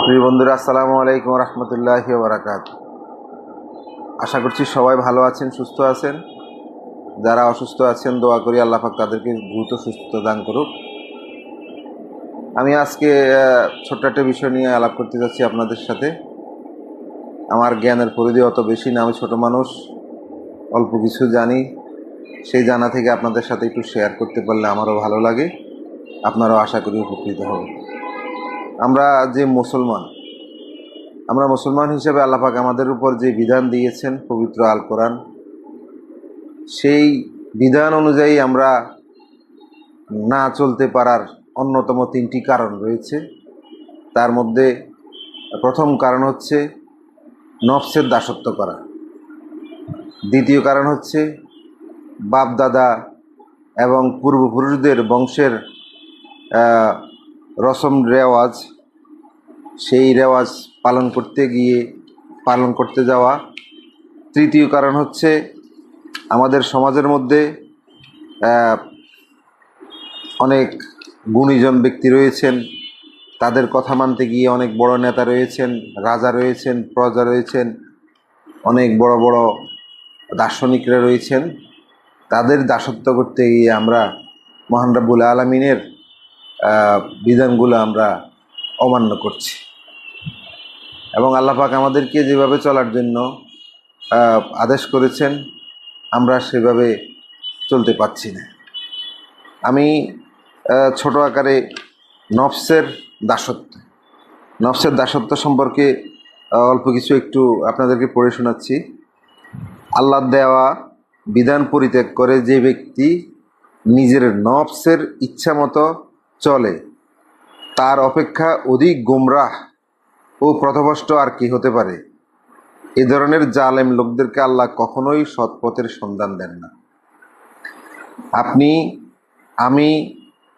প্রিয় বন্ধুরা, আসসালামু আলাইকুম রহমতুল্লাহি ওয়া বারাকাতুহু। আশা করছি সবাই ভালো আছেন, সুস্থ আছেন। যারা অসুস্থ আছেন দোয়া করি আল্লাহ পাক তাদেরকে দ্রুত সুস্থতা দান করুক। আমি আজকে ছোট্ট একটা বিষয় নিয়ে আলাপ করতে যাচ্ছি আপনাদের সাথে। আমার জ্ঞানের পরিধি অত বেশি না, আমি ছোট মানুষ, অল্প কিছু জানি। সেই জানা থেকে আপনাদের সাথে একটু শেয়ার করতে পারলে আমারও ভালো লাগে, আপনারাও আশা করি উপকৃত হবেন। আমরা মুসলমান হিসেবে আল্লাহ পাক আমাদের উপর যে বিধান দিয়েছেন পবিত্র আল কোরআন, সেই বিধান অনুযায়ী আমরা না চলতে পারার অন্যতম 3টি কারণ রয়েছে। তার মধ্যে প্রথম কারণ হচ্ছে নফসের দাসত্ব করা। দ্বিতীয় কারণ হচ্ছে বাপ দাদা এবং পূর্বপুরুষদের বংশের রসম রেওয়াজ, সেই রেওয়াজ পালন করতে যাওয়া। তৃতীয় কারণ হচ্ছে আমাদের সমাজের মধ্যে অনেক গুণীজন ব্যক্তি রয়েছেন, তাদের কথা মানতে গিয়ে অনেক বড় নেতা রয়েছেন, রাজা রয়েছেন, প্রজা রয়েছেন, অনেক বড় বড় দার্শনিকরা রয়েছেন। তাদের দাসত্ব করতে গিয়ে আমরা মহান রব্বুল আলামিনের বিধানগুলো আমরা অমান্য করছি এবং আল্লাহ পাক আমাদেরকে যেভাবে চলার জন্য আদেশ করেছেন আমরা সেভাবে চলতে পারছি না। আমি ছোট আকারে নফসের দাসত্ব সম্পর্কে অল্প কিছু একটু আপনাদেরকে পড়ে শোনাচ্ছি। আল্লাহর দেওয়া বিধান পরিত্যাগ করে যে ব্যক্তি নিজের নফসের ইচ্ছা মতো চলে, তার অপেক্ষা অধিক গোমরাহ ও পথভ্রষ্ট আর কি হতে পারে। এ ধরনের জালেম লোকদেরকে আল্লাহ কখনোই সৎপথের সন্ধান দেন না।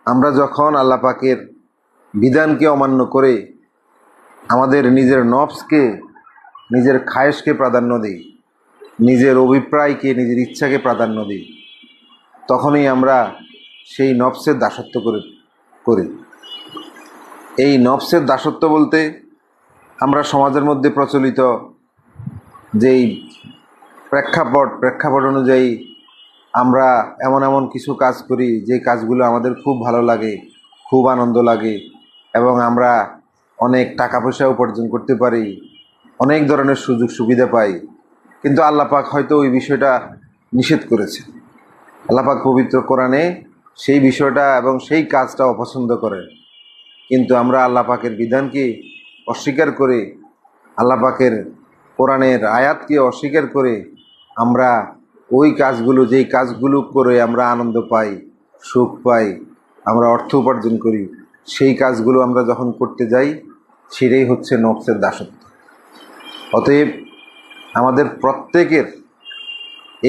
আমরা যখন আল্লাহ পাকের বিধানকে অমান্য করে আমাদের নিজের নফসকে, নিজের খায়েশকে প্রাধান্য দিই, নিজের অভিপ্রায়কে, নিজের ইচ্ছাকে প্রাধান্য দিই, তখনই আমরা সেই নফসের দাসত্ব করি। এই নফসের দাসত্ব বলতে আমরা সমাজের মধ্যে প্রচলিত যেই প্রেক্ষাপট অনুযায়ী আমরা এমন কিছু কাজ করি যে কাজগুলো আমাদের খুব ভালো লাগে, খুব আনন্দ লাগে এবং আমরা অনেক টাকা পয়সা উপার্জন করতে পারি, অনেক ধরনের সুযোগ সুবিধা পাই। কিন্তু আল্লাহ পাক হয়তো ওই বিষয়টা নিষেধ করেছে। আল্লাহ পাক পবিত্র কোরআনে সেই বিষয়টা এবং সেই কাজটা অপছন্দ করেন। কিন্তু আমরা আল্লাহ পাকের বিধানকে অস্বীকার করে, আল্লাহ পাকের কোরআনের আয়াতকে অস্বীকার করে আমরা ওই কাজগুলো, যেই কাজগুলো করে আমরা আনন্দ পাই, সুখ পাই, আমরা অর্থ উপার্জন করি, সেই কাজগুলো আমরা যখন করতে যাই সেটাই হচ্ছে নফসের দাসত্ব। অতএব আমাদের প্রত্যেকের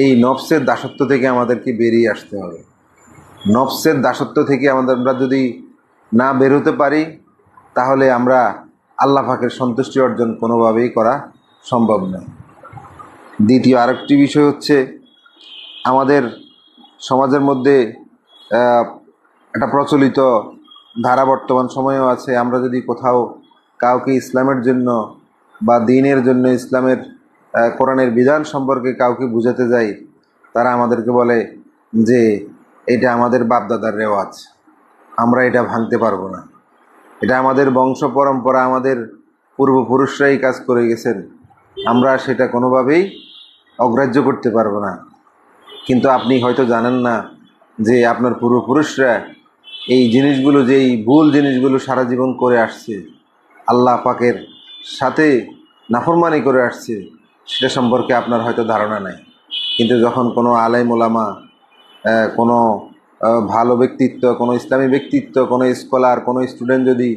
এই নফসের দাসত্ব থেকে আমাদেরকে বেরিয়ে আসতে হবে। নফসের দাসত্ব থেকে আমরা যদি না বের হতে পারি তাহলে আমরা আল্লাহ পাকের সন্তুষ্টি অর্জন কোনোভাবেই করা সম্ভব নয়। দ্বিতীয় আরেকটি বিষয় হচ্ছে আমাদের সমাজের মধ্যে একটা প্রচলিত ধারা বর্তমান সময়েও আছে। আমরা যদি কোথাও কাউকে ইসলামের জন্য বা দ্বীনের জন্য, ইসলামের কোরআনের বিধান সম্পর্কে কাউকে বুঝাতে যাই, তারা আমাদেরকে বলে যে এটা আমাদের বাপদাদার রেওয়াজ, আমরা এটা ভাঙতে পারবো না, এটা আমাদের বংশ পরম্পরা, আমাদের পূর্বপুরুষরাই কাজ করে গেছেন, আমরা সেটা কোনোভাবেই অগ্রাহ্য করতে পারবো না। কিন্তু আপনি হয়তো জানেন না যে আপনার পূর্বপুরুষরা এই জিনিসগুলো, যেই ভুল জিনিসগুলো সারা জীবন করে আসছে, আল্লাহ পাকের সাথে নাফরমানি করে আসছে, সেটা সম্পর্কে আপনার হয়তো ধারণা নাই। কিন্তু যখন কোনো আলেম ওলামা, কোনো ভালো ব্যক্তিত্ব, কোনো ইসলামী ব্যক্তিত্ব, কোনো স্কলার, কোনো স্টুডেন্ট যদি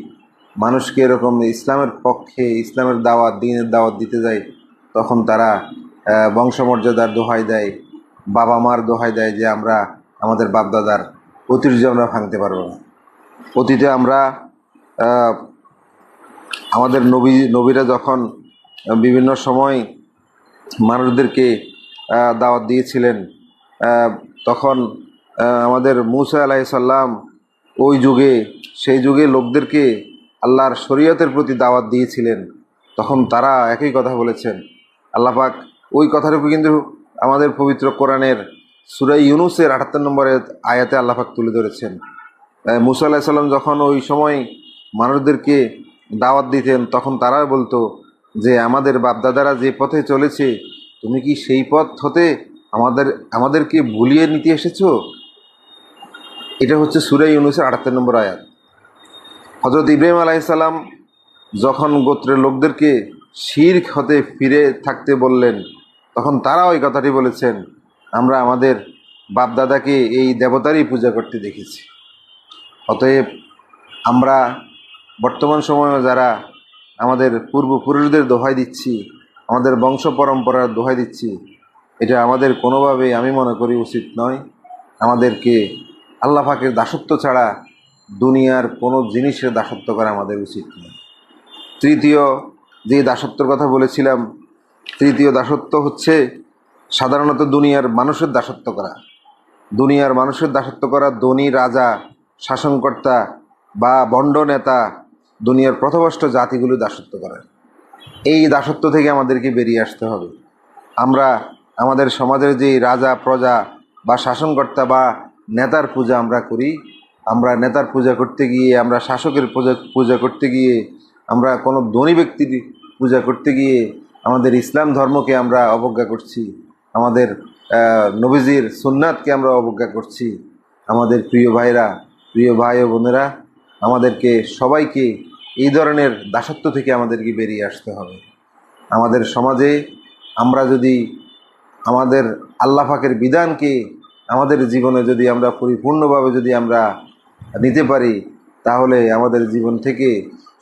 মানুষকে এরকম ইসলামের পক্ষে, ইসলামের দাওয়াত, দ্বীনের দাওয়াত দিতে যায়, তখন তারা বংশমর্যাদার দোহাই দেয়, বাবা মার দোহাই দেয় যে আমরা আমাদের বাপদাদার ঐতিহ্য আমরা ভাঙতে পারবো না। অতীতে আমরা আমাদের নবীরা যখন বিভিন্ন সময় মানুষদেরকে দাওয়াত দিয়েছিলেন, তখন আমাদের মূসা আলাইহিস সালাম সেই যুগে লোকদেরকে আল্লাহর শরীয়তের প্রতি দাওয়াত দিয়েছিলেন, তখন তারা একই কথা বলেছেন। আল্লাহ পাক ওই কথার উপর কিন্তু আমাদের পবিত্র কোরআনের সূরা ইউনূসের ৭৮ নম্বরের আয়াতে আল্লাহ পাক তুলে ধরেছেন। মুসা আলাইহিস সালাম যখন ওই সময় মানুষদেরকে দাওয়াত দিতেন, তখন তারা বলতো যে আমাদের বাপদাদারা যে পথে চলেছে, তুমি কি সেই পথ হতে আমাদেরকে ভুলিয়ে নিতে এসেছো? এটা হচ্ছে সূরা ইউনূসের ৭৮ নম্বর আয়াত। হযরত ইব্রাহিম আলাইহিস সালাম যখন গোত্রের লোকদেরকে শিরক হতে ফিরে থাকতে বললেন, তখন তারা ওই কথাটি বলেছেন, আমরা আমাদের বাপদাদাকে এই দেবতারই পূজা করতে দেখেছি। অতএব আমরা বর্তমান সময়ে যারা আমাদের পূর্বপুরুষদের দোহাই দিচ্ছি, আমাদের বংশ পরম্পরার দোহাই দিচ্ছি, এটা আমাদের কোনোভাবেই আমি মনে করি উচিত নয়। আমাদেরকে আল্লাহ পাকের দাসত্ব ছাড়া দুনিয়ার কোনো জিনিসের দাসত্ব করা আমাদের উচিত নয়। তৃতীয় যে দাসত্বর কথা বলেছিলাম, তৃতীয় দাসত্ব হচ্ছে সাধারণত দুনিয়ার মানুষের দাসত্ব করা। দুনিয়ার মানুষের দাসত্ব করা, ধনী রাজা, শাসনকর্তা বা বন্ড নেতা, দুনিয়ার পথভ্রষ্ট জাতিগুলো দাসত্ব করা। এই দাসত্ব থেকে আমাদেরকে বেরিয়ে আসতে হবে। আমরা আমাদের সমাজের যে রাজা প্রজা বা শাসনকর্তা বা নেতার পূজা আমরা করি, আমরা নেতার পূজা করতে গিয়ে, আমরা শাসকের পূজা করতে গিয়ে, আমরা কোনো ধনী ব্যক্তির পূজা করতে গিয়ে আমাদের ইসলাম ধর্মকে আমরা অবজ্ঞা করছি, আমাদের নবীজির সুন্নাতকে আমরা অবজ্ঞা করছি। আমাদের প্রিয় ভাইরা, প্রিয় ভাই ও বোনেরা, আমাদেরকে সবাইকে এই ধরনের দাসত্ব থেকে আমাদেরকে বেরিয়ে আসতে হবে। আমাদের সমাজে আমরা যদি আমাদের আল্লাহ পাকের বিধানকে আমাদের জীবনে যদি আমরা পরিপূর্ণভাবে যদি আমরা নিতে পারি, তাহলে আমাদের জীবন থেকে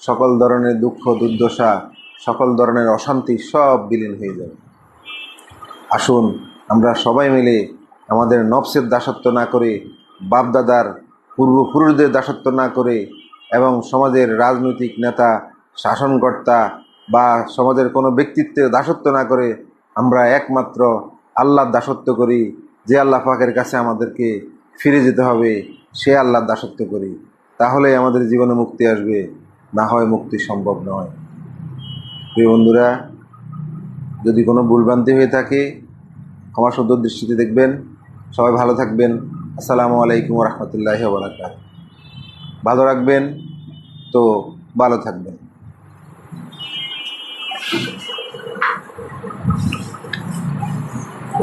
সকল ধরনের দুঃখ দুর্দশা, সকল ধরনের অশান্তি সব বিলীন হয়ে যাবে। আসুন আমরা সবাই মিলে আমাদের নফসের দাসত্ব না করে, বাপদাদার পূর্বপুরুষদের দাসত্ব না করে, এবং সমাজের রাজনৈতিক নেতা, শাসনকর্তা বা সমাজের কোনো ব্যক্তিত্বের দাসত্ব না করে আমরা একমাত্র আল্লাহর দাসত্ব করি। যে আল্লাহ পাকের কাছে আমাদেরকে ফিরে যেতে হবে, সে আল্লাহর দাসত্ব করি, তাহলে আমাদের জীবনে মুক্তি আসবে, না হয় মুক্তি সম্ভব নয়। প্রিয় বন্ধুরা, যদি কোনো ভুলভ্রান্তি হয়ে থাকে ক্ষমা সুন্দর দৃষ্টিতে দেখবেন। সবাই ভালো থাকবেন। আসসালামু আলাইকুম ওয়া রাহমাতুল্লাহি ওয়া বারাকাতুহু। ভালো রাখবেন তো ভালো থাকবেন।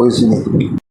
ওই